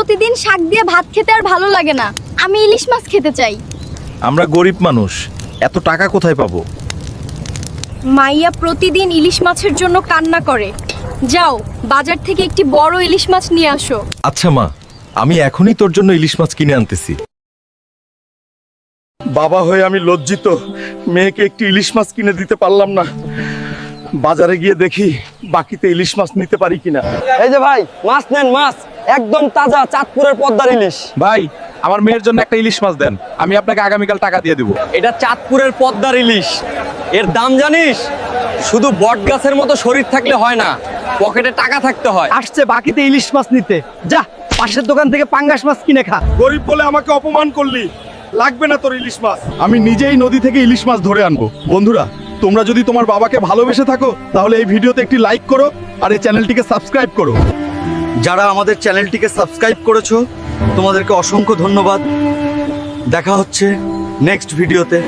প্রতিদিন শাক দিয়ে ভাত খেতে আর ভালো লাগে না, আমি ইলিশ মাছ খেতে চাই। আমরা গরিব মানুষ, এত টাকা কোথায় পাবো? মাইয়া প্রতিদিন ইলিশ মাছের জন্য কান্না করে। যাও বাজার থেকে একটি বড় ইলিশ মাছ নিয়ে আসো। আচ্ছা মা, আমি এখনই তোর জন্য ইলিশ মাছ কিনে আনতেছি। বাবা হয়ে আমি লজ্জিত, মেয়েকে একটি ইলিশ মাছ কিনে দিতে পারলাম না। বাজারে গিয়ে দেখি বাকিতে ইলিশ মাছ নিতে পারি কিনা। এই যে ভাই, মাছ নেন, মাছ একদম তাজা, চাঁদপুরের পদ্মার ইলিশ। ভাই, আমার মেয়ের জন্য একটা ইলিশ মাছ দেন, আমি আপনাকে আগামীকাল টাকা দিয়ে দেবো। এটা চাঁদপুরের পদ্মার ইলিশ। এর দাম জানিস? শুধু বট গাছের মতো শরীর থাকলে হয় না, পকেটে টাকা থাকতে হয়। আসছে বাকিতে ইলিশ মাছ নিতে, যা পাশের দোকান থেকে পাঙ্গাস মাছ কিনে খা। গরিব বলে আমাকে অপমান করলি, লাগবে না তোর ইলিশ মাছ। আমি নিজেই নদী থেকে ইলিশ মাছ ধরে আনবো। বন্ধুরা, তোমরা যদি তোমার বাবাকে ভালোবেসে থাকো তাহলে এই ভিডিওতে একটি লাইক করো আর এই চ্যানেলটিকে সাবস্ক্রাইব করো। যারা আমাদের চ্যানেলটিকে সাবস্ক্রাইব করেছো তোমাদেরকে অসংখ্য ধন্যবাদ। দেখা হচ্ছে নেক্সট ভিডিওতে।